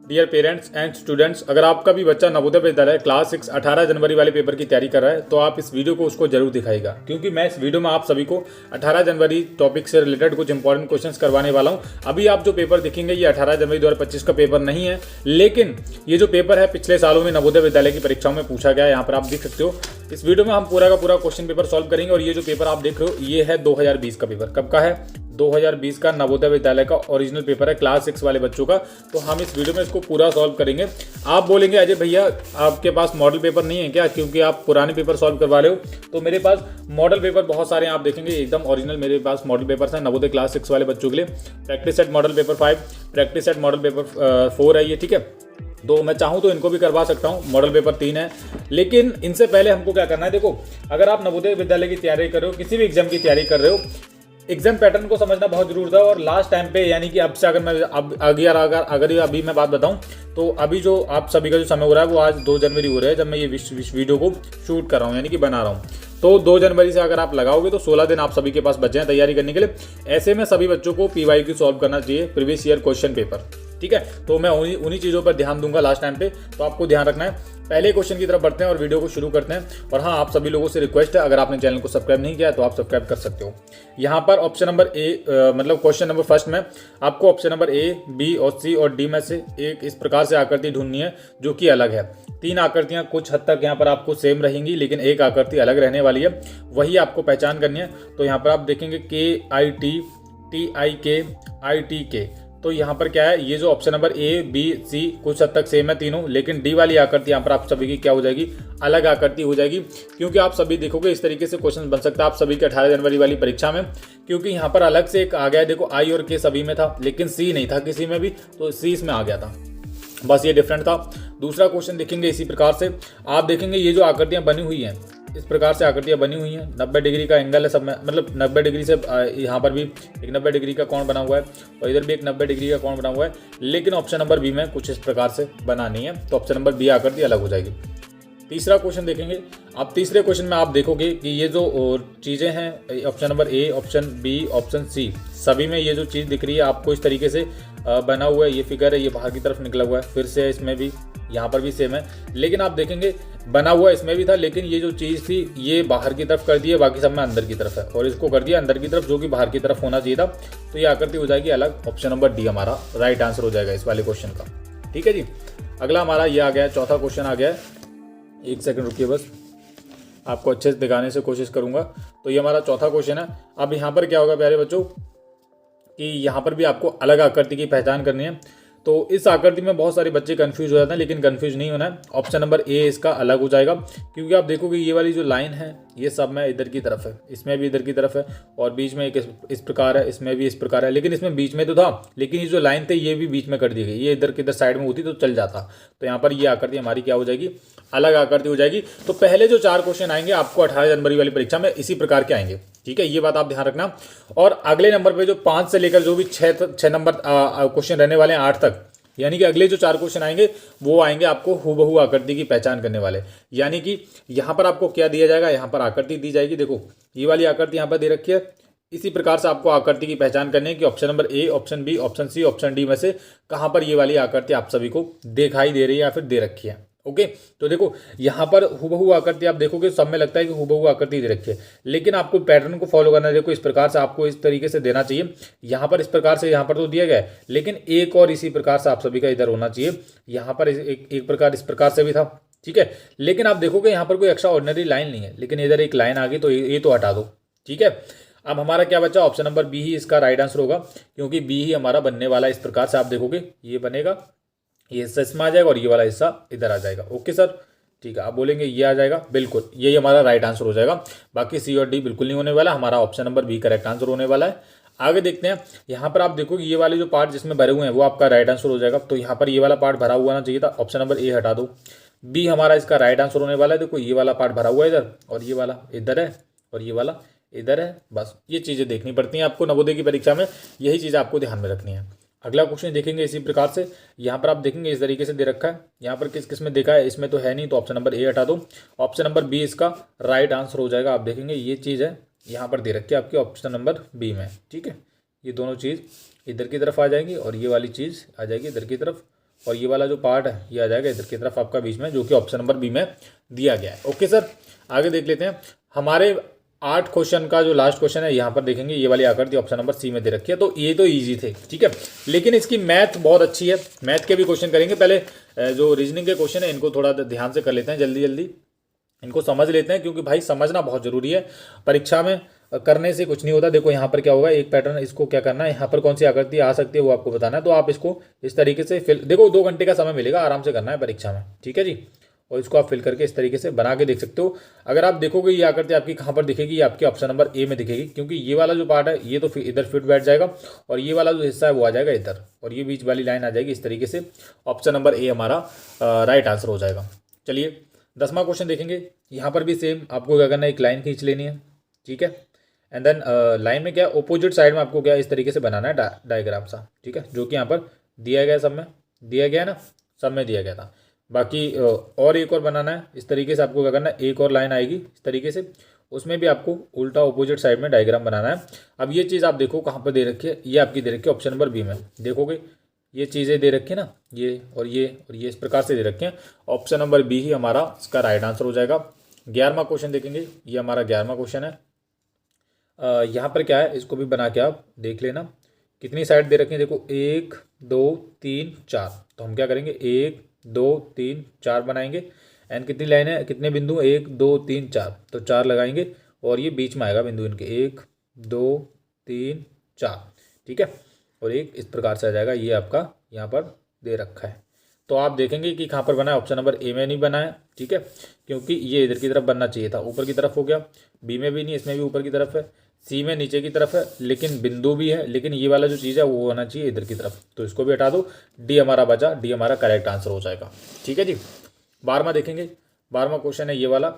Dear parents and students, अगर आपका भी बच्चा नवोदय विद्यालय क्लास 6 18 जनवरी वाले पेपर की तैयारी कर रहा है तो आप इस वीडियो को उसको जरूर दिखाएगा, क्योंकि मैं इस वीडियो में आप सभी को 18 जनवरी टॉपिक से रिलेटेड कुछ इंपॉर्टेंट क्वेश्चंस करवाने वाला हूं। अभी आप जो पेपर देखेंगे ये 18 जनवरी 2025 का पेपर नहीं है, लेकिन ये जो पेपर है पिछले सालों में नवोदय विद्यालय की परीक्षाओं में पूछा गया है। यहाँ पर आप देख सकते हो। इस वीडियो में हम पूरा का पूरा क्वेश्चन पेपर सॉल्व करेंगे। और ये जो पेपर आप देख रहे हो ये है 2020 का पेपर। कब का है? 2020 का नवोदय विद्यालय का ओरिजिनल पेपर है क्लास 6 वाले बच्चों का। तो हम इस वीडियो में इसको पूरा सॉल्व करेंगे। आप बोलेंगे अजय भैया आपके पास मॉडल पेपर नहीं है क्या, क्योंकि आप पुराने पेपर सॉल्व करवा रहे हो? तो मेरे पास मॉडल पेपर बहुत सारे हैं, आप देखेंगे एकदम ओरिजिनल मेरे पास मॉडल पेपर्स हैं नवोदय क्लास 6 वाले बच्चों के लिए। Practice set model paper 5, practice set model paper 4 है ये, ठीक है। तो मैं चाहूँ तो इनको भी करवा सकता हूँ। मॉडल पेपर 3 है, लेकिन इनसे पहले हमको क्या करना है, देखो अगर आप नवोदय विद्यालय की तैयारी कर रहे हो, किसी भी एग्जाम की तैयारी कर रहे हो, एग्जाम पैटर्न को समझना बहुत जरूरी था। और लास्ट टाइम पे यानी कि अब से अगर मैं अगर अभी मैं बात बताऊं तो अभी जो आप सभी का जो समय हो रहा है वो आज 2 जनवरी हो रहा है जब मैं ये वीडियो को शूट कर रहा हूँ, यानी कि बना रहा हूँ। तो 2 जनवरी से अगर आप लगाओगे तो 16 दिन आप सभी के पास बचे हैं तैयारी करने के लिए। ऐसे में सभी बच्चों को PYQ सॉल्व करना चाहिए, प्रीवियस ईयर क्वेश्चन पेपर, ठीक है। तो मैं उन्हीं चीज़ों पर ध्यान दूंगा लास्ट टाइम पे, तो आपको ध्यान रखना है। पहले क्वेश्चन की तरफ बढ़ते हैं और वीडियो को शुरू करते हैं। और हाँ, आप सभी लोगों से रिक्वेस्ट है, अगर आपने चैनल को सब्सक्राइब नहीं किया है तो आप सब्सक्राइब कर सकते हो। यहाँ पर ऑप्शन नंबर मतलब क्वेश्चन नंबर फर्स्ट में आपको ऑप्शन नंबर A, B और C और D में से एक इस प्रकार से आकृति ढूंढनी है जो कि अलग है। 3 आकृतियां कुछ हद तक यहाँ पर आपको सेम रहेंगी, लेकिन एक आकृति अलग रहने वाली है, वही आपको पहचान करनी है। तो यहाँ पर आप देखेंगे KIT, TIK, ITK। तो यहाँ पर क्या है, ये जो option number A, B, C कुछ हद तक सेम है तीनों, लेकिन D वाली आकृति यहाँ पर आप सभी की क्या हो जाएगी, अलग आकृति हो जाएगी। क्योंकि आप सभी देखोगे इस तरीके से क्वेश्चन बन सकता है आप सभी के 18 जनवरी वाली परीक्षा में, क्योंकि यहाँ पर अलग से एक आ गया है। देखो I और K सभी में था, लेकिन C नहीं था किसी में भी, तो C इसमें आ गया था, बस ये डिफरेंट था। दूसरा क्वेश्चन देखेंगे इसी प्रकार से, आप देखेंगे ये जो आकृतियां बनी हुई हैं, इस प्रकार से आकृतियां बनी हुई हैं। 90 डिग्री का एंगल है सब में, मतलब 90 डिग्री से यहाँ पर भी एक 90 डिग्री का कोण बना हुआ है और इधर भी एक 90 डिग्री का कोण बना हुआ है, लेकिन ऑप्शन नंबर B में कुछ इस प्रकार से बनानी है। तो ऑप्शन नंबर B आकृति अलग हो जाएगी। तीसरा क्वेश्चन देखेंगे आप। तीसरे क्वेश्चन में आप देखोगे कि ये जो चीज़ें हैं option number A, option B, option C सभी में ये जो चीज़ दिख रही है आपको इस तरीके से बना हुआ है, ये फिगर है, ये बाहर की तरफ निकला हुआ है, फिर से इसमें भी, यहाँ पर भी सेम है। लेकिन आप देखेंगे बना हुआ इसमें भी था, लेकिन ये जो चीज़ थी ये बाहर की तरफ कर दी है, बाकी सब में अंदर की तरफ है, और इसको कर दिया अंदर की तरफ जो कि बाहर की तरफ होना चाहिए था। तो ये आकृति हो जाएगी अलग। ऑप्शन नंबर D हमारा राइट आंसर हो जाएगा इस वाले क्वेश्चन का, ठीक है जी। अगला हमारा ये आ गया है, चौथा क्वेश्चन आ गया है। एक सेकंड रुकिए, बस आपको अच्छे से दिखाने से कोशिश करूंगा। तो ये हमारा चौथा क्वेश्चन है। अब यहाँ पर क्या होगा प्यारे बच्चों कि यहाँ पर भी आपको अलग आकृति की पहचान करनी है। तो इस आकृति में बहुत सारे बच्चे कंफ्यूज हो जाते हैं, लेकिन कंफ्यूज नहीं होना है। ऑप्शन नंबर A इसका अलग हो जाएगा, क्योंकि आप देखोगे ये वाली जो लाइन है ये सब में इधर की तरफ है, इसमें भी इधर की तरफ है, और बीच में एक इस प्रकार है, इसमें भी इस प्रकार है, लेकिन इसमें बीच में तो था, लेकिन ये जो लाइन थी ये भी बीच में कर दी गई, ये इधर किधर साइड में होती तो चल जाता। तो यहाँ पर ये आकृति हमारी क्या हो जाएगी, अलग आकृति हो जाएगी। तो पहले जो 4 क्वेश्चन आएंगे आपको 18 जनवरी वाली परीक्षा में इसी प्रकार के आएंगे, ठीक है, ये बात आप ध्यान रखना। और अगले नंबर पे जो 5 से लेकर जो भी 6 नंबर क्वेश्चन रहने वाले हैं 8 तक, यानी कि अगले जो 4 क्वेश्चन आएंगे वो आएंगे आपको हूबहू आकृति की पहचान करने वाले। यानी कि यहाँ पर आपको क्या दिया जाएगा, यहाँ पर आकृति दी जाएगी। देखो ये वाली आकृति यहाँ पर दे रखी है, इसी प्रकार से आपको आकृति की पहचान करनी है कि option number A, option B, option C, option D में से कहाँ पर ये वाली आकृति आप सभी को दिखाई दे रही है या फिर दे रखी है। ओके, तो देखो यहाँ पर हूबहू आकृति आप देखोगे सब में लगता है कि हूबहू आकृति दे रखी है, लेकिन आपको पैटर्न को फॉलो करना है। देखो इस प्रकार से आपको इस तरीके से देना चाहिए, यहाँ पर इस प्रकार से, यहाँ पर तो दिया गया है, लेकिन एक और इसी प्रकार से आप सभी का इधर होना चाहिए। यहाँ पर एक प्रकार इस प्रकार से भी था, ठीक है, लेकिन आप देखोगे यहाँ पर कोई एक्स्ट्रा ऑर्डिनरी लाइन नहीं है, लेकिन इधर एक लाइन आ गई तो ये तो हटा दो, ठीक है। अब हमारा क्या बचा, ऑप्शन नंबर B ही इसका राइट आंसर होगा, क्योंकि B ही हमारा बनने वाला है। इस प्रकार से आप देखोगे ये बनेगा, ये हिस्सा इसमें आ जाएगा और ये वाला हिस्सा इधर आ जाएगा। ओके सर, ठीक है, आप बोलेंगे ये आ जाएगा, बिल्कुल यही हमारा राइट आंसर हो जाएगा। बाकी C और D बिल्कुल नहीं होने वाला, हमारा option number B correct answer होने वाला है। आगे देखते हैं, यहाँ पर आप देखोगे ये वाले जो पार्ट जिसमें भरे हुए हैं वो आपका राइट आंसर हो जाएगा। तो यहाँ पर ये वाला पार्ट भरा हुआ ना चाहिए था, ऑप्शन नंबर A हटा दो। B हमारा इसका राइट आंसर होने वाला है। देखो ये वाला पार्ट भरा हुआ है इधर, और ये वाला इधर है, और ये वाला इधर है। बस ये चीज़ें देखनी पड़ती हैं आपको नवोदय की परीक्षा में, यही चीज़ आपको ध्यान में रखनी है। अगला क्वेश्चन देखेंगे इसी प्रकार से, यहाँ पर आप देखेंगे इस तरीके से दे रखा है, यहाँ पर किस किस में देखा है, इसमें तो है नहीं, तो ऑप्शन नंबर A हटा दो। ऑप्शन नंबर B इसका राइट आंसर हो जाएगा। आप देखेंगे ये चीज़ है यहाँ पर दे रखी है आपकी ऑप्शन नंबर B में, ठीक है। ये दोनों चीज़ इधर की तरफ आ जाएंगी और ये वाली चीज़ आ जाएगी इधर की तरफ, और ये वाला जो पार्ट है ये आ जाएगा इधर की तरफ आपका बीच में, जो कि ऑप्शन नंबर बी में दिया गया है। ओके सर, आगे देख लेते हैं। हमारे 8 क्वेश्चन का जो लास्ट क्वेश्चन है यहाँ पर देखेंगे, ये वाली आकृति ऑप्शन नंबर सी में दे रखी है। तो ये तो ईजी थे, ठीक है, लेकिन इसकी मैथ बहुत अच्छी है। मैथ के भी क्वेश्चन करेंगे। पहले जो रीजनिंग के क्वेश्चन है इनको थोड़ा ध्यान से कर लेते हैं, जल्दी जल्दी इनको समझ लेते हैं, क्योंकि भाई समझना बहुत जरूरी है। परीक्षा में करने से कुछ नहीं होता। देखो यहाँ पर क्या होगा, एक पैटर्न, इसको क्या करना है, यहाँ पर कौन सी आकृति आ सकती है वो आपको बताना है। तो आप इसको इस तरीके से फिल, देखो 2 घंटे का समय मिलेगा, आराम से करना है परीक्षा में, ठीक है जी। और इसको आप फिल करके इस तरीके से बना के देख सकते हो। अगर आप देखोगे ये आकृति आपकी कहाँ पर दिखेगी, ये आपके ऑप्शन नंबर ए में दिखेगी, क्योंकि ये वाला जो पार्ट है ये तो इधर फिट बैठ जाएगा और ये वाला जो हिस्सा है वो आ जाएगा इधर, और ये बीच वाली लाइन आ जाएगी इस तरीके से। ऑप्शन नंबर ए हमारा राइट आंसर हो जाएगा। चलिए 10वां क्वेश्चन देखेंगे। यहाँ पर भी सेम आपको क्या करना है, एक लाइन खींच लेनी है, ठीक है। एंड देन लाइन में क्या ऑपोजिट साइड में आपको क्या इस तरीके से बनाना है डायग्राम सा, ठीक है, जो कि यहाँ पर दिया गया, सब में दिया गया है ना, सब में दिया गया था। बाकी और एक और बनाना है इस तरीके से, आपको क्या करना है, एक और लाइन आएगी इस तरीके से, उसमें भी आपको उल्टा ऑपोजिट साइड में डायग्राम बनाना है। अब ये चीज़ आप देखो कहाँ पर दे रखी है, ये आपकी दे रखी है ऑप्शन नंबर बी में। देखोगे ये चीज़ें दे रखी है ना, ये और ये और ये इस प्रकार से दे रखे हैं। ऑप्शन नंबर बी ही हमारा इसका राइट आंसर हो जाएगा। 11वां क्वेश्चन देखेंगे, ये हमारा 11वां क्वेश्चन है। यहाँ पर क्या है, इसको भी बना के आप देख लेना। कितनी साइड दे रखी है, देखो 1 2 3 4। तो हम क्या करेंगे, 1 2 3 4 बनाएंगे। एंड कितनी लाइन है, कितने बिंदु, 1 2 3 4, तो 4 लगाएंगे और ये बीच में आएगा बिंदु इनके, 1 2 3 4, ठीक है। और एक इस प्रकार से आ जाएगा, ये आपका यहाँ पर दे रखा है। तो आप देखेंगे कि कहाँ पर बना है, ऑप्शन नंबर ए में नहीं बना है, ठीक है, क्योंकि ये इधर की तरफ बनना चाहिए था, ऊपर की तरफ हो गया। बी में भी नहीं, इसमें भी ऊपर की तरफ है। सी में नीचे की तरफ है, लेकिन बिंदु भी है, लेकिन ये वाला जो चीज़ है वो होना चाहिए इधर की तरफ, तो इसको भी हटा दो। डी हमारा बचा, डी हमारा करेक्ट आंसर हो जाएगा, ठीक है जी। 12वां देखेंगे। 12वां क्वेश्चन है ये वाला,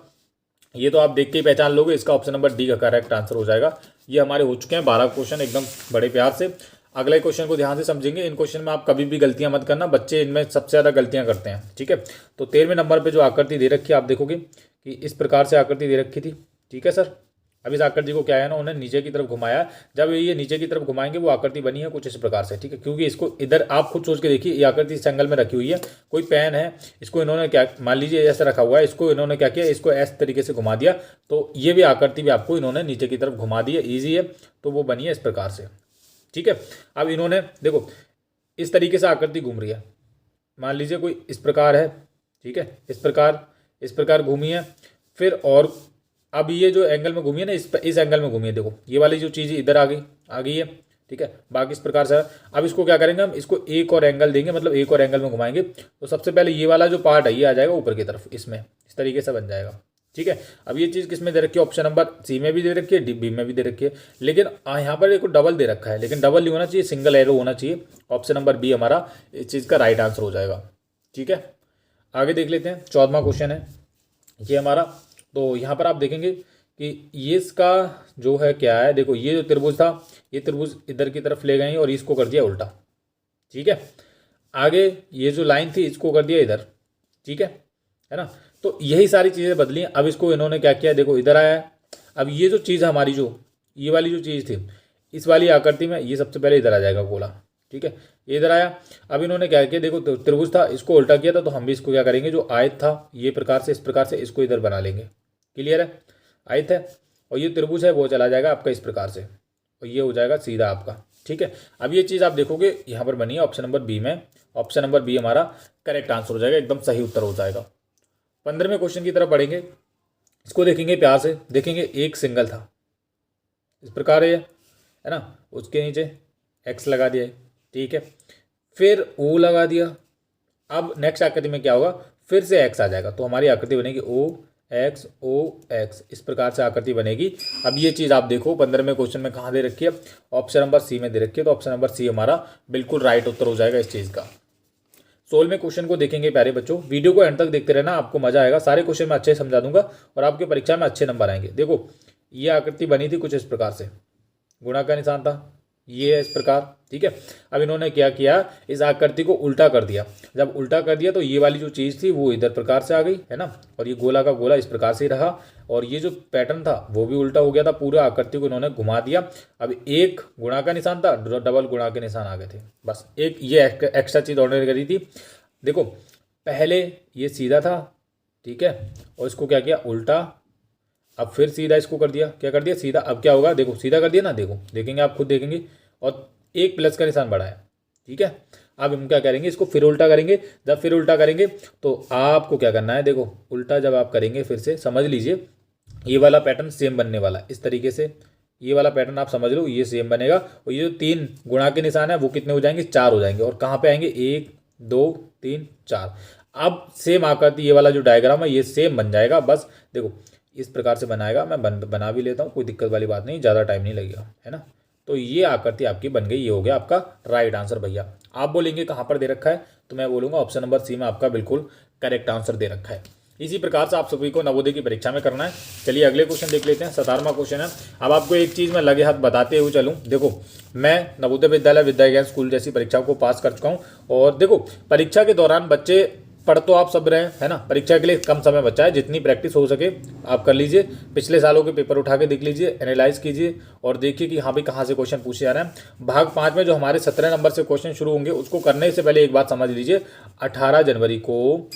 ये तो आप देख के ही पहचान लोगे, इसका ऑप्शन नंबर डी का करेक्ट आंसर हो जाएगा। ये हमारे हो चुके हैं 12 क्वेश्चन एकदम बड़े प्यार से। अगले क्वेश्चन को ध्यान से समझेंगे। इन क्वेश्चन में आप कभी भी गलतियां मत करना, बच्चे इनमें सबसे ज़्यादा गलतियां करते हैं, ठीक है। तो 13वें नंबर पे जो आकृति दे रखी है आप देखोगे कि इस प्रकार से आकृति दे रखी थी, ठीक है सर। अब इस आकृति को क्या है ना, उन्हें नीचे की तरफ घुमाया। जब ये नीचे की तरफ घुमाएंगे वो आकृति बनी है कुछ इस प्रकार से, ठीक है, क्योंकि इसको इधर आप खुद सोच के देखिए, ये आकृति इस एंगल में रखी हुई है। कोई पेन है, इसको इन्होंने क्या, मान लीजिए ऐसे रखा हुआ है, इसको इन्होंने क्या किया, इसको इस तरीके से घुमा दिया, तो ये भी आकृति भी आपको इन्होंने नीचे की तरफ घुमा दी है, ईजी है, तो वो बनी है इस प्रकार से, ठीक है। अब इन्होंने देखो इस तरीके से आकृति घूम रही है, मान लीजिए कोई इस प्रकार है, ठीक है, इस प्रकार घूमी है। फिर और अब ये जो एंगल में घूमी है ना, इस एंगल में घूमी है, देखो ये वाली जो चीज़ इधर आ गई है, ठीक है। बाकी इस प्रकार से अब इसको क्या करेंगे हम, इसको एक और एंगल देंगे, मतलब एक और एंगल में घुमाएंगे। तो सबसे पहले ये वाला जो पार्ट है ये आ जाएगा ऊपर की तरफ, इसमें इस तरीके से बन जाएगा, ठीक है। अब ये चीज़ किस में दे रखी है, ऑप्शन नंबर सी में भी दे रखी है, बी में भी दे रखी है, लेकिन यहाँ पर एक डबल दे रखा है, लेकिन डबल नहीं होना चाहिए, सिंगल एरो होना चाहिए। ऑप्शन नंबर बी हमारा इस चीज़ का राइट आंसर हो जाएगा, ठीक है। आगे देख लेते हैं। 14वां क्वेश्चन है ये हमारा। तो यहाँ पर आप देखेंगे कि ये इसका जो है क्या है, देखो ये जो त्रिभुज था, ये त्रिभुज इधर की तरफ ले गए और इसको कर दिया उल्टा, ठीक है। आगे ये जो लाइन थी इसको कर दिया इधर, ठीक है ना। तो यही सारी चीज़ें बदली। अब इसको इन्होंने क्या किया, देखो इधर आया है। अब ये जो चीज़ हमारी जो ये वाली जो चीज़ थी, इस वाली आकृति में ये सबसे पहले इधर आ जाएगा गोला, ठीक है, ये इधर आया। अब इन्होंने क्या किया, देखो त्रिभुज था, इसको उल्टा किया था, तो हम भी इसको क्या करेंगे, जो आयत था ये प्रकार से, इस प्रकार से इसको इधर बना लेंगे। क्लियर है, आयत है और ये त्रिभुज है वो चला जाएगा आपका इस प्रकार से, और ये हो जाएगा सीधा आपका, ठीक है। अब ये चीज़ आप देखोगे यहाँ पर बनी है ऑप्शन नंबर बी में। ऑप्शन नंबर बी हमारा करेक्ट आंसर हो जाएगा, एकदम सही उत्तर हो जाएगा। 15वें क्वेश्चन की तरफ बढ़ेंगे। इसको देखेंगे प्यार से, देखेंगे एक सिंगल था इस प्रकार है ना, उसके नीचे एक्स लगा दिया, ठीक है, फिर ओ लगा दिया। अब नेक्स्ट आकृति में क्या होगा, फिर से एक्स आ जाएगा, तो हमारी आकृति बनेगी ओ एक्स ओ एक्स, इस प्रकार से आकृति बनेगी। अब ये चीज़ आप देखो 15वें क्वेश्चन में कहाँ दे रखी है, ऑप्शन नंबर सी में दे रखी है, तो ऑप्शन नंबर सी हमारा बिल्कुल राइट उत्तर हो जाएगा इस चीज़ का। 16वें क्वेश्चन को देखेंगे प्यारे बच्चों, वीडियो को एंड तक देखते रहना, आपको मजा आएगा। सारे क्वेश्चन मैं अच्छे समझा दूंगा और आपके परीक्षा में अच्छे नंबर आएंगे। देखो ये आकृति बनी थी कुछ इस प्रकार से, गुणा का निशान था, ये है इस प्रकार, ठीक है। अब इन्होंने क्या किया, इस आकृति को उल्टा कर दिया। जब उल्टा कर दिया तो ये वाली जो चीज़ थी वो इधर प्रकार से आ गई, है ना, और ये गोला का गोला इस प्रकार से ही रहा, और ये जो पैटर्न था वो भी उल्टा हो गया था। पूरा आकृति को इन्होंने घुमा दिया। अब एक गुणा का निशान था, डबल गुणा के निशान आ गए थे। बस एक ये एक्स्ट्रा चीज़ ऑर्डर करी थी। देखो पहले ये सीधा था, ठीक है, और इसको क्या किया, उल्टा। अब फिर सीधा इसको कर दिया, क्या कर दिया, सीधा। अब क्या होगा, देखो सीधा कर दिया ना, देखो देखेंगे, आप खुद देखेंगे, और एक प्लस का निशान बढ़ाया, ठीक है। अब हम क्या करेंगे, इसको फिर उल्टा करेंगे। जब फिर उल्टा करेंगे तो आपको क्या करना है, देखो उल्टा जब आप करेंगे फिर से समझ लीजिए ये वाला पैटर्न सेम बनने वाला है। इस तरीके से ये वाला पैटर्न आप समझ लो, ये सेम बनेगा। और ये जो 3 गुणा के निशान है वो कितने हो जाएंगे, 4 हो जाएंगे। और कहाँ पे आएंगे, 1 2 3 4। अब सेम आकृति, ये वाला जो डायग्राम है ये सेम बन जाएगा। बस देखो इस प्रकार से बनाएगा, मैं बना भी लेता हूँ, कोई दिक्कत वाली बात नहीं, ज़्यादा टाइम नहीं लगेगा, है ना। तो ये आकृति आपकी बन गई, ये हो गया आपका राइट आंसर भैया। आप बोलेंगे कहाँ पर दे रखा है, तो मैं बोलूँगा ऑप्शन नंबर सी में आपका बिल्कुल करेक्ट आंसर दे रखा है। इसी प्रकार से आप सभी को नवोदय की परीक्षा में करना है। चलिए अगले क्वेश्चन देख लेते हैं। 17वां क्वेश्चन है। अब आपको एक चीज़ मैं लगे हाथ बताते हुए चलूँ, देखो मैं नवोदय विद्यालय विद्या ज्ञान स्कूल जैसी परीक्षाओं को पास कर चुका हूँ, और देखो परीक्षा के दौरान बच्चे पढ़ तो आप सब रहे हैं, है ना। परीक्षा के लिए कम समय बचा है, जितनी प्रैक्टिस हो सके आप कर लीजिए। पिछले सालों के पेपर उठा के देख लीजिए, एनालाइज कीजिए, और देखिए कि हाँ भाई कहाँ से क्वेश्चन पूछे जा रहे हैं। भाग 5 में जो हमारे 17 नंबर से क्वेश्चन शुरू होंगे, उसको करने से पहले एक बात समझ लीजिए, 18 जनवरी को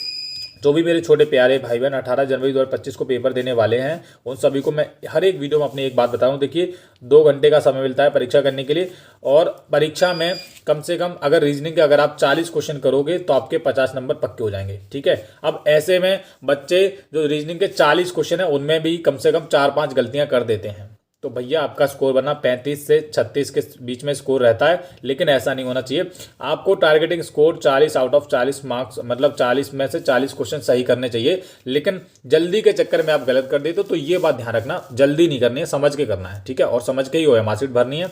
जो भी मेरे छोटे प्यारे भाई बहन 18 जनवरी 2025 को पेपर देने वाले हैं, उन सभी को मैं हर एक वीडियो में अपनी एक बात बता रहा हूँ। देखिए 2 घंटे का समय मिलता है परीक्षा करने के लिए, और परीक्षा में कम से कम अगर रीजनिंग के अगर आप 40 क्वेश्चन करोगे तो आपके 50 नंबर पक्के हो जाएंगे, ठीक है। अब ऐसे में बच्चे जो रीजनिंग के 40 क्वेश्चन है उनमें भी कम से कम 4-5 गलतियाँ कर देते हैं, तो भैया आपका स्कोर बनना 35 से 36 के बीच में स्कोर रहता है। लेकिन ऐसा नहीं होना चाहिए, आपको targeting score 40 out of 40 marks, मतलब 40 में से 40 क्वेश्चन सही करने चाहिए। लेकिन जल्दी के चक्कर में आप गलत कर देते तो ये बात ध्यान रखना, जल्दी नहीं करनी है, समझ के करना है, ठीक है। और समझ के ही हो मार्कशीट भरनी है।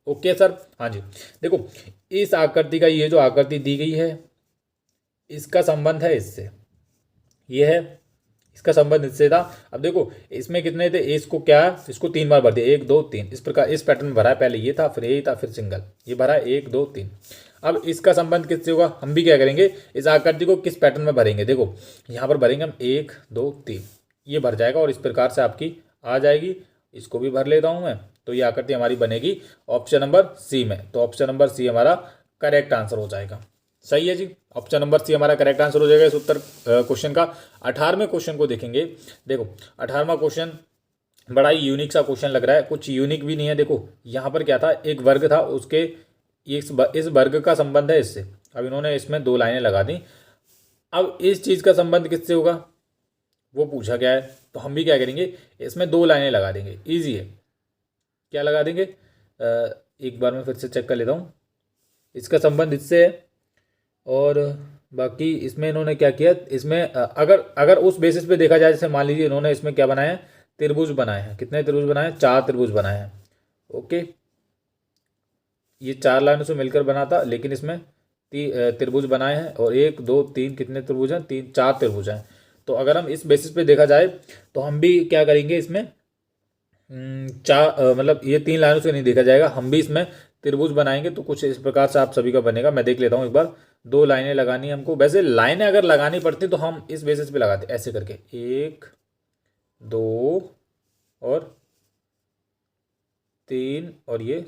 ओके सर, हाँ जी। देखो इस आकृति का, ये जो आकृति दी गई है इसका संबंध है इससे, ये है इसका संबंध इससे था। अब देखो इसमें कितने थे, इसको क्या, इसको 3 बार भर दिया, 1 2 3, इस प्रकार इस पैटर्न में भरा है। पहले ये था, फिर ये था, फिर सिंगल, ये भरा है 1 2 3। अब इसका संबंध किससे होगा, हम भी क्या करेंगे, इस आकृति को किस पैटर्न में भरेंगे, देखो यहाँ पर भरेंगे हम 1 2 3, ये भर जाएगा और इस प्रकार से आपकी आ जाएगी। इसको भी भर लेता हूँ मैं, तो ये आकृति हमारी बनेगी ऑप्शन नंबर सी में। तो ऑप्शन नंबर सी हमारा करेक्ट आंसर हो जाएगा। सही है जी, ऑप्शन नंबर सी हमारा करेक्ट आंसर हो जाएगा इस उत्तर क्वेश्चन का। 18वें क्वेश्चन को देखेंगे। देखो 18वां क्वेश्चन बड़ा ही यूनिक सा क्वेश्चन लग रहा है, कुछ यूनिक भी नहीं है। देखो यहाँ पर क्या था, एक वर्ग था, उसके इस वर्ग का संबंध है इससे। अब इन्होंने इसमें 2 लाइनें लगा दी। अब इस चीज़ का संबंध किससे होगा वो पूछा गया है, तो हम भी क्या करेंगे, इसमें 2 लाइनें लगा देंगे। ईजी है, क्या लगा देंगे, एक बार मैं फिर से चेक कर लेता हूँ। इसका संबंध इससे है, और बाकी इसमें इन्होंने क्या किया, इसमें अगर उस बेसिस पे देखा जाए, जैसे मान लीजिए इन्होंने इसमें क्या बनाया है, त्रिभुज बनाए हैं। कितने त्रिभुज बनाए हैं, 4 त्रिभुज बनाए हैं। ओके, ये 4 लाइनों से मिलकर बना था, लेकिन इसमें त्रिभुज बनाए हैं, और 1 2 3 कितने त्रिभुज हैं, 4 त्रिभुज हैं। तो अगर हम इस बेसिस पे देखा जाए तो हम भी क्या करेंगे, इसमें मतलब ये 3 लाइनों से नहीं देखा जाएगा, हम भी इसमें त्रिभुज बनाएंगे। तो कुछ इस प्रकार से आप सभी का बनेगा। मैं देख लेता हूँ एक बार, 2 लाइनें लगानी है हमको। वैसे लाइनें अगर लगानी पड़ती तो हम इस बेसिस पे लगाते, ऐसे करके 1 2 और 3 और ये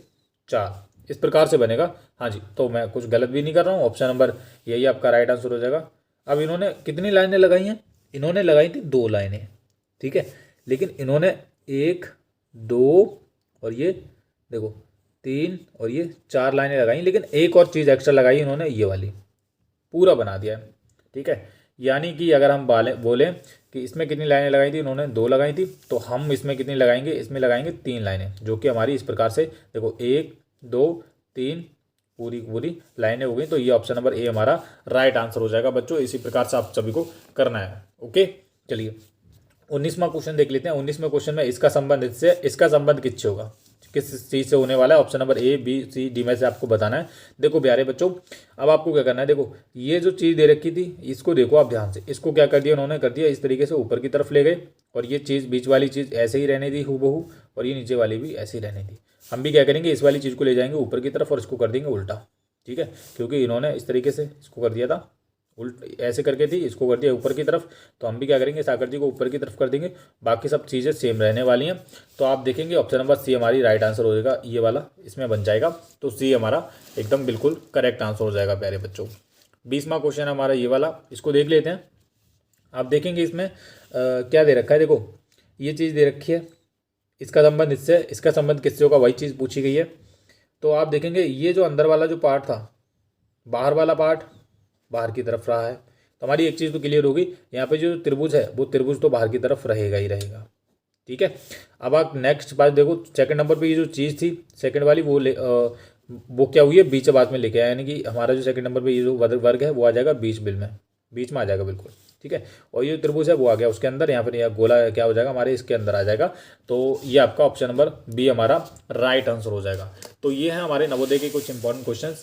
4, इस प्रकार से बनेगा। हाँ जी, तो मैं कुछ गलत भी नहीं कर रहा हूँ, ऑप्शन नंबर यही आपका राइट आंसर हो जाएगा। अब इन्होंने कितनी लाइनें लगाई हैं, इन्होंने लगाई थी 2 लाइनें, ठीक है। लेकिन इन्होंने 1 2 और ये देखो 3 और ये 4 लाइनें लगाई, लेकिन एक और चीज़ एक्स्ट्रा लगाई इन्होंने, ये वाली पूरा बना दिया है, ठीक है। यानी कि अगर हम बोलें कि इसमें कितनी लाइनें लगाई थी, इन्होंने 2 लगाई थी, तो हम इसमें कितनी लगाएंगे, इसमें लगाएंगे 3 लाइनें, जो कि हमारी इस प्रकार से देखो 1 2 3 पूरी लाइनें हो गई। तो ये ऑप्शन नंबर ए हमारा राइट आंसर हो जाएगा बच्चों। इसी प्रकार से आप सभी को करना है। ओके, चलिए 19वां क्वेश्चन देख लेते हैं। 19वें क्वेश्चन में इसका संबंध किससे होगा, किस चीज़ से होने वाला है, option number A B C D में से आपको बताना है। देखो प्यारे बच्चों, अब आपको क्या करना है, देखो ये जो चीज़ दे रखी थी इसको देखो आप ध्यान से, इसको क्या कर दिया उन्होंने, कर दिया इस तरीके से ऊपर की तरफ ले गए, और ये चीज़ बीच वाली चीज़ ऐसे ही रहने दी हूबहू, और ये नीचे वाली भी ऐसे ही रहने दी। हम भी क्या करेंगे, इस वाली चीज़ को ले जाएंगे ऊपर की तरफ और इसको कर देंगे उल्टा, ठीक है, क्योंकि इन्होंने इस तरीके से इसको कर दिया था, उल्ट ऐसे करके थी, इसको कर दिया ऊपर की तरफ, तो हम भी क्या करेंगे, इस आकृति को ऊपर की तरफ कर देंगे। बाकी सब चीज़ें सेम रहने वाली हैं। तो आप देखेंगे ऑप्शन नंबर सी हमारी राइट आंसर हो जाएगा, ये वाला इसमें बन जाएगा। तो सी हमारा एकदम बिल्कुल करेक्ट आंसर हो जाएगा प्यारे बच्चों। 20वां क्वेश्चन हमारा ये वाला, इसको देख लेते हैं। आप देखेंगे इसमें क्या दे रखा है, देखो ये चीज़ दे रखी है, इसका संबंध इससे, इसका संबंध किससे होगा, वही चीज़ पूछी गई है। तो आप देखेंगे ये जो अंदर वाला जो पार्ट था, बाहर वाला पार्ट बाहर की तरफ रहा है, तो हमारी एक चीज़ तो क्लियर होगी, यहाँ पे जो त्रिभुज है वो त्रिभुज तो बाहर की तरफ रहेगा ही रहेगा, ठीक है। अब आप नेक्स्ट बात देखो, सेकंड नंबर पे ये जो चीज़ थी सेकंड वाली, वो क्या हुई है, बीच बाद में लेके आया, यानी कि हमारा जो सेकंड नंबर पे ये जो वर्ग है वो आ जाएगा बीच में आ जाएगा बिल्कुल, ठीक है। और ये त्रिभुज है वो आ गया उसके अंदर, यहाँ पर यह गोला क्या हो जाएगा हमारे इसके अंदर आ जाएगा। तो ये आपका ऑप्शन नंबर बी हमारा राइट आंसर हो जाएगा। तो ये है हमारे नवोदय के कुछ इंपॉर्टेंट क्वेश्चन।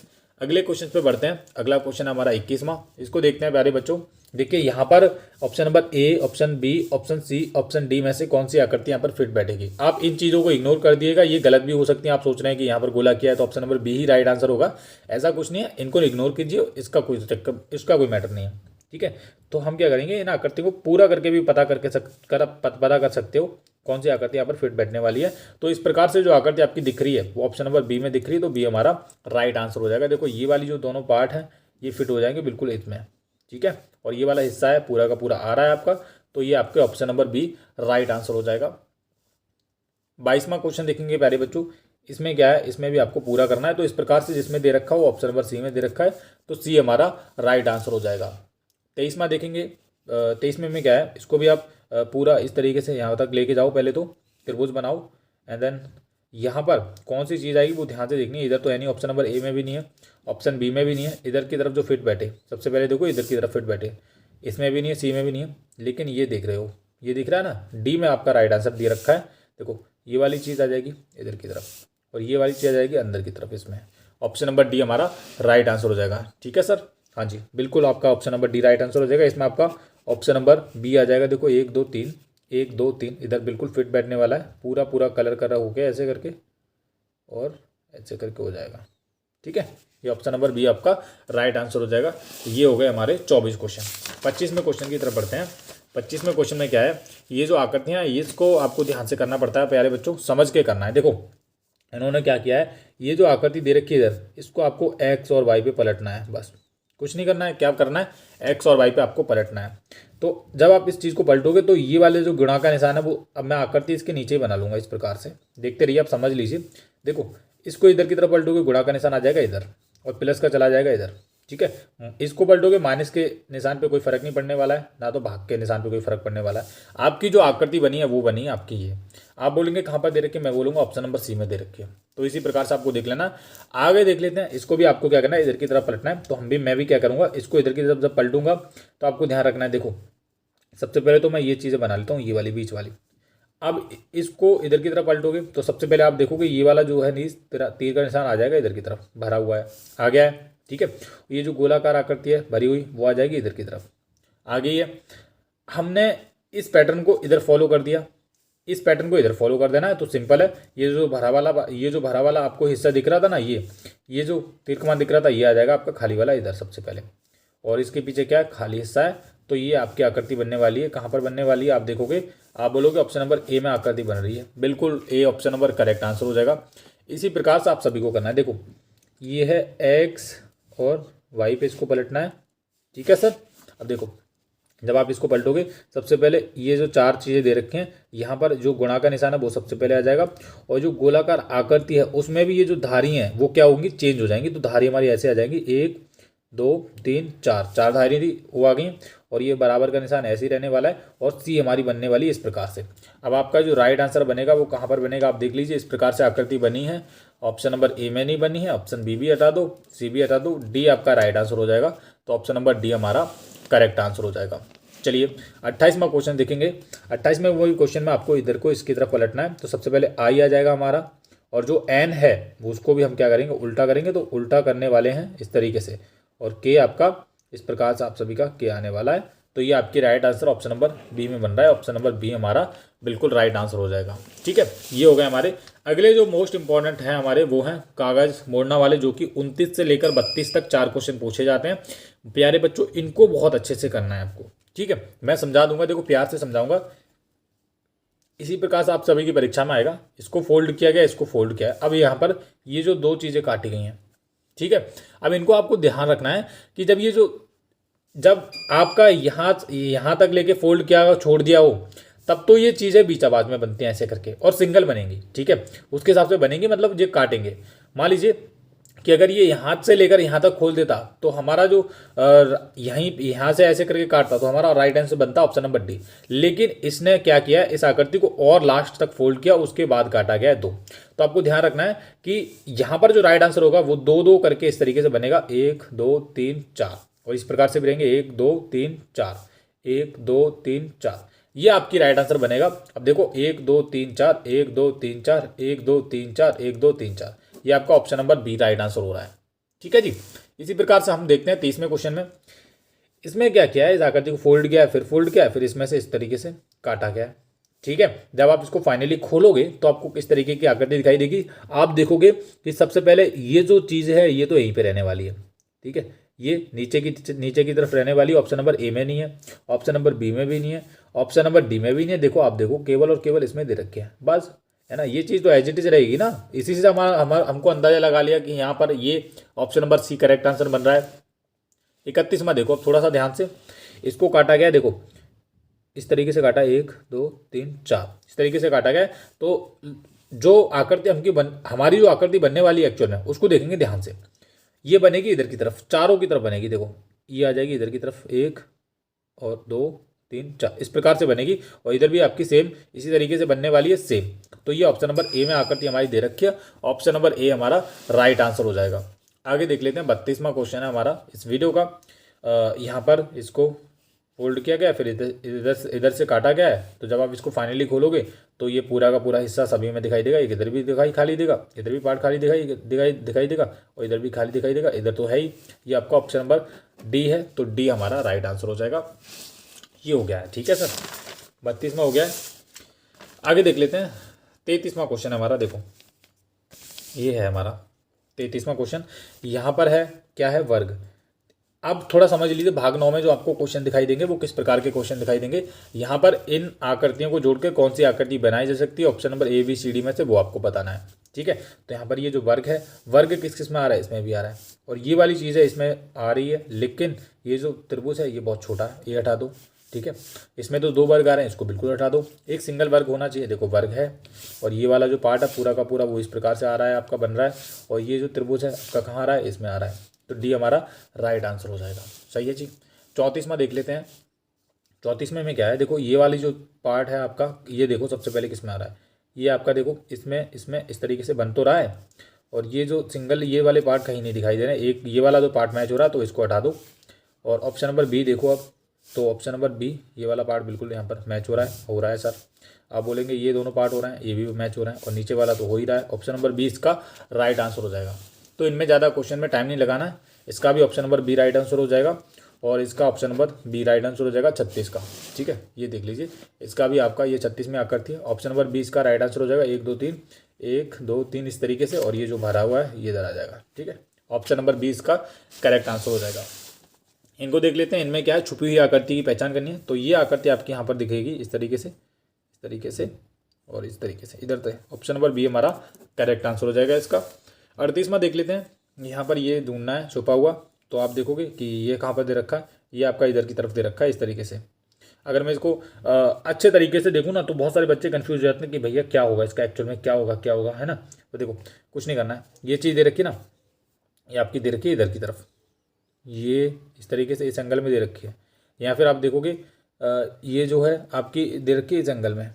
अगले क्वेश्चन पे बढ़ते हैं। अगला क्वेश्चन हमारा 21वां, इसको देखते हैं प्यारे बच्चों। देखिए यहाँ पर option number A, option B, option C, option D में से कौन सी आकृति यहाँ पर फिट बैठेगी। आप इन चीज़ों को इग्नोर कर दिएगा, ये गलत भी हो सकती है। आप सोच रहे हैं कि यहाँ पर गोला किया है तो ऑप्शन नंबर बी ही राइट आंसर होगा, ऐसा कुछ नहीं है, इनको इग्नोर कीजिए, इसका कोई मैटर नहीं है, ठीक है। तो हम क्या करेंगे, इन आकृति को पूरा करके भी पता कर सकते हो कौन सी आकृति यहाँ पर फिट बैठने वाली है। तो इस प्रकार से जो आकृति आपकी दिख रही है वो ऑप्शन नंबर बी में दिख रही है, तो बी हमारा राइट आंसर हो जाएगा। देखो ये वाली जो दोनों पार्ट हैं ये फिट हो जाएंगे बिल्कुल इसमें, ठीक है। और ये वाला हिस्सा है पूरा का पूरा आ रहा है आपका, तो ये आपके option number B right answer हो जाएगा। 22वां क्वेश्चन देखेंगे प्यारे बच्चों। इसमें क्या है, इसमें भी आपको पूरा करना है। तो इस प्रकार से जिसमें दे रखा हो ऑप्शन नंबर सी में दे रखा है, तो सी हमारा राइट आंसर हो जाएगा। 23वां देखेंगे। 23वें में क्या है, इसको भी आप पूरा इस तरीके से यहाँ तक लेके जाओ, पहले तो त्रिभुज बनाओ एंड देन यहाँ पर कौन सी चीज़ आएगी वो ध्यान से देखनी है। इधर तो है नहीं, ऑप्शन नंबर ए में भी नहीं है, ऑप्शन बी में भी नहीं है, इधर की तरफ जो फिट बैठे सबसे पहले देखो, इधर की तरफ फिट बैठे, इसमें भी नहीं है, सी में भी नहीं है, लेकिन ये देख रहे हो, ये दिख रहा है ना, डी में आपका राइट आंसर दे रखा है। देखो ये वाली चीज़ आ जाएगी इधर की तरफ और ये वाली चीज़ आ जाएगी अंदर की तरफ, इसमें ऑप्शन नंबर डी हमारा राइट आंसर हो जाएगा, ठीक है सर। हाँ जी बिल्कुल, आपका option number D right answer हो जाएगा। इसमें आपका ऑप्शन नंबर बी आ जाएगा। देखो 1 2 3 1 2 3 इधर बिल्कुल फिट बैठने वाला है, पूरा पूरा कलर करा हो गया ऐसे करके और ऐसे करके हो जाएगा, ठीक है। ये ऑप्शन नंबर बी आपका राइट आंसर हो जाएगा। ये हो गए हमारे 24 क्वेश्चन। 25वें क्वेश्चन की तरफ बढ़ते हैं। 25वें क्वेश्चन में क्या है, ये जो आकृतियाँ हैं इसको आपको ध्यान से करना पड़ता है प्यारे बच्चों, समझ के करना है। देखो इन्होंने क्या किया है, ये जो आकृति दे रखी है इधर, इसको आपको एक्स और वाई पे पलटना है, बस कुछ नहीं करना है। क्या करना है, एक्स और वाई पे आपको पलटना है। तो जब आप इस चीज़ को पलटोगे तो ये वाले जो गुणा का निशान है वो अब मैं आकृति इसके नीचे ही बना लूँगा इस प्रकार से, देखते रहिए, आप समझ लीजिए। देखो इसको इधर की तरफ पलटोगे गुणा का निशान आ जाएगा इधर और प्लस का चला जाएगा इधर, ठीक है। इसको पलटोगे माइनस के निशान पे कोई फर्क नहीं पड़ने वाला है, ना तो भाग के निशान पे कोई फर्क पड़ने वाला है। आपकी जो आकृति बनी है वो बनी है आपकी ये। आप बोलेंगे कहाँ पर दे रखी है, मैं बोलूँगा ऑप्शन नंबर सी में दे रखी है। तो इसी प्रकार से आपको देख लेना। आगे देख लेते हैं, इसको भी आपको क्या करना है, इधर की तरफ पलटना है। तो मैं भी क्या करूँगा, इसको इधर की तरफ जब पलटूंगा तो आपको ध्यान रखना है। देखो सबसे पहले तो मैं ये चीज़ें बना लेता हूँ, ये वाली बीच वाली। अब इसको इधर की तरफ पलटोगे तो सबसे पहले आप देखोगे ये वाला जो है तीर का निशान आ जाएगा इधर की तरफ, भरा हुआ है, आ गया है, ठीक है। ये जो गोलाकार आकृति है भरी हुई वो आ जाएगी इधर की तरफ, आ गई है। हमने इस पैटर्न को इधर फॉलो कर दिया, इस पैटर्न को इधर फॉलो कर देना है। तो सिंपल है, ये जो भरा वाला आपको हिस्सा दिख रहा था ना, ये जो तीर कमान दिख रहा था, ये आ जाएगा आपका खाली वाला इधर सबसे पहले, और इसके पीछे क्या है, खाली हिस्सा है। तो ये आपकी आकृति बनने वाली है। कहाँ पर बनने वाली है, आप देखोगे, आप बोलोगे ऑप्शन नंबर ए में आकृति बन रही है, बिल्कुल A option number correct answer हो जाएगा। इसी प्रकार से आप सभी को करना है। देखो ये है एक्स और वाई पे इसको पलटना है, ठीक है सर। अब देखो जब आप इसको पलटोगे सबसे पहले ये जो 4 चीज़ें दे रखे हैं, यहाँ पर जो गुणा का निशान है वो सबसे पहले आ जाएगा, और जो गोलाकार आकृति है उसमें भी ये जो धारी हैं वो क्या होंगी, चेंज हो जाएंगी। तो धारी हमारी ऐसे आ जाएंगी, 1 2 3 4 धारी थी वो आ गई, और ये बराबर का निशान ऐसे ही रहने वाला है, और सी हमारी बनने वाली है इस प्रकार से। अब आपका जो राइट आंसर बनेगा वो कहाँ पर बनेगा, आप देख लीजिए। इस प्रकार से आकृति बनी है, ऑप्शन नंबर ए में नहीं बनी है, ऑप्शन बी भी हटा दो, सी भी हटा दो, डी आपका राइट आंसर हो जाएगा। तो ऑप्शन नंबर डी हमारा करेक्ट आंसर हो जाएगा। चलिए 28वां क्वेश्चन देखेंगे। 28 में वही क्वेश्चन में आपको इधर को इसकी तरफ पलटना है। तो सबसे पहले आई आ जाएगा हमारा, और जो एन है वो उसको भी हम क्या करेंगे, उल्टा करेंगे। तो उल्टा करने वाले हैं इस तरीके से, और के आपका इस प्रकार से आप सभी का के आने वाला है। तो ये आपकी right answer option number B में बन रहा है। ऑप्शन नंबर बी हमारा बिल्कुल राइट आंसर हो जाएगा। ठीक है, ये हो गए हमारे। अगले जो मोस्ट इंपॉर्टेंट हैं हमारे वो हैं कागज मोड़ना वाले, जो कि 29 से लेकर 32 तक 4 क्वेश्चन पूछे जाते हैं। प्यारे बच्चों, इनको बहुत अच्छे से करना है आपको। ठीक है, मैं समझा दूंगा, देखो प्यार से समझाऊंगा। इसी प्रकार से आप सभी की परीक्षा में आएगा। इसको फोल्ड किया गया, इसको फोल्ड किया है। अब यहाँ पर ये जो दो चीज़ें काटी गई हैं, ठीक है, अब इनको आपको ध्यान रखना है कि जब आपका यहाँ तक लेके फोल्ड किया छोड़ दिया हो, तब तो ये चीज़ें बीच आवाज में बनती हैं ऐसे करके और सिंगल बनेंगी। ठीक है, उसके हिसाब से बनेंगी, मतलब ये काटेंगे। मान लीजिए कि अगर ये यहाँ से लेकर यहाँ तक खोल देता तो हमारा जो यहाँ से ऐसे करके काटता तो हमारा राइट आंसर बनता ऑप्शन नंबर डी। लेकिन इसने क्या किया, इस आकृति को और लास्ट तक फोल्ड किया, उसके बाद काटा गया है दो। तो आपको ध्यान रखना है कि यहाँ पर जो राइट आंसर होगा वो दो दो करके इस तरीके से बनेगा, 1 2 3 4, और इस प्रकार से बनेंगे 1 2 3 4, 1 2 3 4। ये आपकी राइट आंसर बनेगा। अब देखो 1 2 3 4, 1 2 3 4, 1 2 3 4, 1 2 3 4, ये आपका option number B right answer हो रहा है। ठीक है जी। इसी प्रकार से हम देखते हैं 30वें क्वेश्चन में। इसमें क्या किया है, इस आकृति को फोल्ड किया है, फिर फोल्ड किया है, फिर इसमें से इस तरीके से काटा गया है। ठीक है, जब आप इसको फाइनली खोलोगे तो आपको किस तरीके की आकृति दिखाई देगी। आप देखोगे कि सबसे पहले ये जो चीज़ है ये तो यहीं पे रहने वाली है। ठीक है, ये नीचे की तरफ रहने वाली। ऑप्शन नंबर ए में नहीं है, ऑप्शन नंबर बी में भी नहीं है, ऑप्शन नंबर डी में भी नहीं है। देखो आप देखो, केवल और केवल इसमें दे रखे हैं बस, है ना। ये चीज़ तो एज इट इज रहेगी ना। इसी से हमको अंदाजा लगा लिया कि यहाँ पर ये option number C correct answer बन रहा है। 31वां देखो, अब थोड़ा सा ध्यान से, इसको काटा गया, देखो इस तरीके से काटा, 1 2 3 4, इस तरीके से काटा गया। तो जो आकृति हमारी जो आकृति बनने वाली है एक्चुअल में, उसको देखेंगे ध्यान से। ये बनेगी इधर की तरफ, चारों की तरफ बनेगी। देखो ये आ जाएगी इधर की तरफ, 1 और 2 3 4, इस प्रकार से बनेगी। और इधर भी आपकी सेम इसी तरीके से बनने वाली है, सेम। तो ये ऑप्शन नंबर ए में आकृति हमारी दे रखी है। ऑप्शन नंबर ए हमारा राइट आंसर हो जाएगा। आगे देख लेते हैं 32वां क्वेश्चन है हमारा इस वीडियो का। यहाँ पर इसको फोल्ड किया गया, फिर इधर से काटा गया है। तो जब आप इसको फाइनली खोलोगे तो ये पूरा का पूरा हिस्सा सभी में दिखाई देगा। इधर भी खाली देगा, इधर भी पार्ट खाली दिखाई देगा, और इधर भी खाली दिखाई देगा। इधर तो है ही, ये आपका ऑप्शन नंबर डी है। तो डी हमारा राइट आंसर हो जाएगा। ये हो गया है। ठीक है सर, 32वां हो गया है। आगे देख लेते हैं 33वां क्वेश्चन है हमारा। देखो ये है हमारा 33वां क्वेश्चन। यहाँ पर है क्या है, वर्ग। अब थोड़ा समझ लीजिए, भाग 9 में जो आपको क्वेश्चन दिखाई देंगे वो किस प्रकार के क्वेश्चन दिखाई देंगे। यहाँ पर इन आकृतियों को जोड़कर कौन सी आकृति बनाई जा सकती है, option number A B C D में से वो आपको बताना है। ठीक है, तो यहाँ पर ये जो वर्ग है, वर्ग किस किस में आ रहा है, इसमें भी आ रहा है, और ये वाली चीज़ है इसमें आ रही है। लेकिन ये जो त्रिभुज है ये बहुत छोटा है, ये हटा दो। ठीक है, इसमें तो 2 वर्ग आ रहे हैं, इसको बिल्कुल हटा दो। एक सिंगल वर्ग होना चाहिए। देखो वर्ग है, और ये वाला जो पार्ट है पूरा का पूरा वो इस प्रकार से आ रहा है, आपका बन रहा है। और ये जो त्रिभुज है आपका कहाँ आ रहा है, इसमें आ रहा है। तो डी हमारा राइट आंसर हो जाएगा। सही है जी। 34वां देख लेते हैं। 34वें में क्या है, देखो ये वाली जो पार्ट है आपका, ये देखो सबसे पहले किस में आ रहा है, ये आपका देखो इसमें इस तरीके से बन तो रहा है। और ये जो सिंगल ये वाले पार्ट कहीं नहीं दिखाई दे रहे हैं। एक ये वाला जो पार्ट मैच हो रहा है तो इसको हटा दो। और ऑप्शन नंबर बी देखो अब, तो ऑप्शन नंबर बी ये वाला पार्ट बिल्कुल यहाँ पर मैच हो रहा है सर। आप बोलेंगे ये दोनों पार्ट हो रहे हैं, ये भी मैच हो रहे हैं, और नीचे वाला तो हो ही रहा है। ऑप्शन नंबर बी इसका राइट आंसर हो जाएगा। तो इनमें ज़्यादा क्वेश्चन में टाइम नहीं लगाना है। इसका भी option number B right answer हो जाएगा, और इसका option number B right answer हो जाएगा 36 का। ठीक है, ये देख लीजिए, इसका भी आपका ये 36 में आकृति है। ऑप्शन नंबर बी इसका राइट आंसर हो जाएगा। 1 2 3, 1 2 3 इस तरीके से, और ये जो भरा हुआ है ये इधर आ जाएगा। ठीक है, ऑप्शन नंबर बी इसका करेक्ट आंसर हो जाएगा। इनको देख लेते हैं। इनमें क्या है, छुपी हुई आकृति की पहचान करनी है। तो ये आकृति आपकी यहाँ पर दिखेगी इस तरीके से, और इस तरीके से इधर तक। ऑप्शन नंबर बी हमारा करेक्ट आंसर हो जाएगा इसका। 38वां देख लेते हैं। यहाँ पर ये ढूंढना है छुपा हुआ। तो आप देखोगे कि ये कहाँ पर दे रखा है, ये आपका इधर की तरफ दे रखा है इस तरीके से। अगर मैं इसको अच्छे तरीके से देखूँ ना तो बहुत सारे बच्चे कंफ्यूज हो जाते हैं कि भैया क्या होगा इसका, एक्चुअल में क्या होगा, है ना। तो देखो कुछ नहीं करना है, ये चीज़ दे रखी है ना, ये आपकी दे रखी है इधर की तरफ, ये इस तरीके से इस एंगल में दे रखी है। या फिर आप देखोगे ये जो है आपकी दे रखी है इस एंगल में,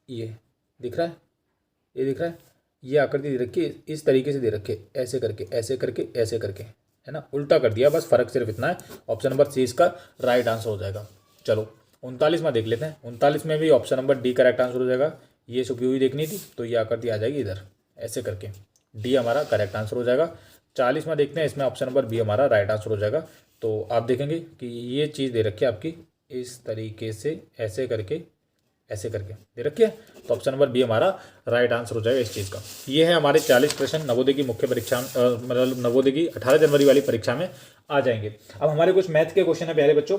ये दिख रहा है, ये दिख रहा है, ये आकृति दे रखी है इस तरीके से दे रखी है, ऐसे करके ऐसे करके ऐसे करके, है ना, उल्टा कर दिया बस, फर्क सिर्फ इतना है। ऑप्शन नंबर सी इसका राइट आंसर हो जाएगा। चलो 39वां देख लेते हैं। 39 में भी option number D correct answer हो जाएगा। ये छुपी हुई देखनी थी तो ये आकृति आ जाएगी इधर ऐसे करके, डी हमारा करेक्ट आंसर हो जाएगा। 40वां देखते हैं, इसमें ऑप्शन नंबर बी हमारा राइट आंसर हो जाएगा। तो आप देखेंगे कि ये चीज़ दे रखी है आपकी इस तरीके से ऐसे करके दे रखिए। तो ऑप्शन नंबर बी हमारा राइट आंसर हो जाएगा इस चीज़ का। ये है हमारे 40 प्रश्न नवोदय की मुख्य परीक्षा, मतलब नवोदय की 18 जनवरी वाली परीक्षा में आ जाएंगे। अब हमारे कुछ मैथ के क्वेश्चन है प्यारे बच्चों,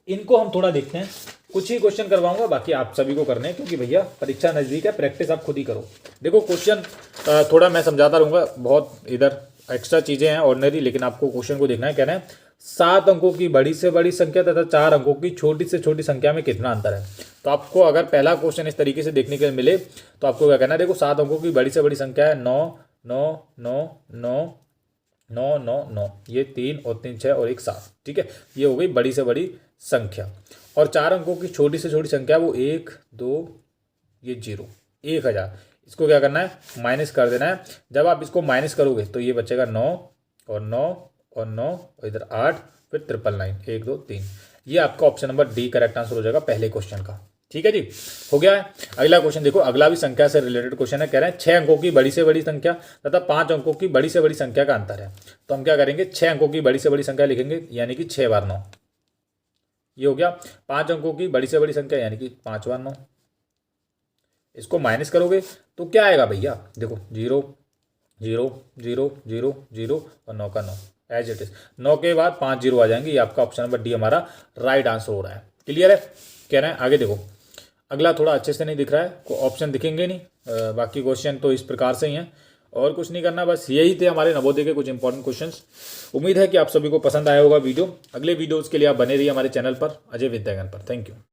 इनको हम थोड़ा देखते हैं। कुछ ही क्वेश्चन करवाऊंगा, बाकी आप सभी को करने हैं, क्योंकि भैया परीक्षा नज़दीक है, प्रैक्टिस आप खुद ही करो। देखो क्वेश्चन थोड़ा मैं समझाता रहूँगा, बहुत इधर एक्स्ट्रा चीज़ें हैं ऑर्डिनरी, लेकिन आपको क्वेश्चन को देखना है। कहना है 7 अंकों की बड़ी से बड़ी संख्या तथा 4 अंकों की छोटी से छोटी संख्या में कितना अंतर है। तो आपको अगर पहला क्वेश्चन इस तरीके से देखने के लिए मिले तो आपको क्या कहना है, देखो 7 अंकों की बड़ी से बड़ी संख्या है 9 9 9 9 9 9 9, ये 3 और 3 6 और 1 7, ठीक है, ये हो गई बड़ी से बड़ी संख्या। और 4 अंकों की छोटी से छोटी संख्या वो 1 2, ये 0, 1000। इसको क्या करना है, माइनस कर देना है। जब आप इसको माइनस करोगे तो ये बचेगा 9 और 9 और 9 और इधर 8, फिर 999, 1 2 3। ये आपका option number D correct answer हो जाएगा पहले क्वेश्चन का। ठीक है जी, हो गया है। अगला क्वेश्चन देखो, अगला भी संख्या से रिलेटेड क्वेश्चन है। कह रहे हैं 6 अंकों की बड़ी से बड़ी संख्या तथा 5 अंकों की बड़ी से बड़ी संख्या का अंतर है। तो हम क्या करेंगे, 6 अंकों की बड़ी से बड़ी संख्या लिखेंगे, यानी कि 6 बार 9, ये हो गया। 5 अंकों की बड़ी से बड़ी संख्या यानी कि 5 बार 9। इसको माइनस करोगे तो क्या आएगा भैया, देखो 0 0 0 0 0 और 9 का 9 एज इट इज। 9 के बाद 5 0 आ जाएंगे। ये आपका ऑप्शन नंबर डी हमारा राइट आंसर हो रहा है। क्लियर है, कह रहे हैं आगे देखो। अगला थोड़ा अच्छे से नहीं दिख रहा है, ऑप्शन दिखेंगे नहीं, बाकी क्वेश्चन तो इस प्रकार से ही हैं, और कुछ नहीं करना, बस यही थे हमारे नवोदय के कुछ इंपॉर्टेंट क्वेश्चंस। उम्मीद है कि आप सभी को पसंद आया होगा वीडियो। अगले वीडियोज़ के लिए आप बने रहिए हमारे चैनल पर, अजय विद्यागन पर। Thank you.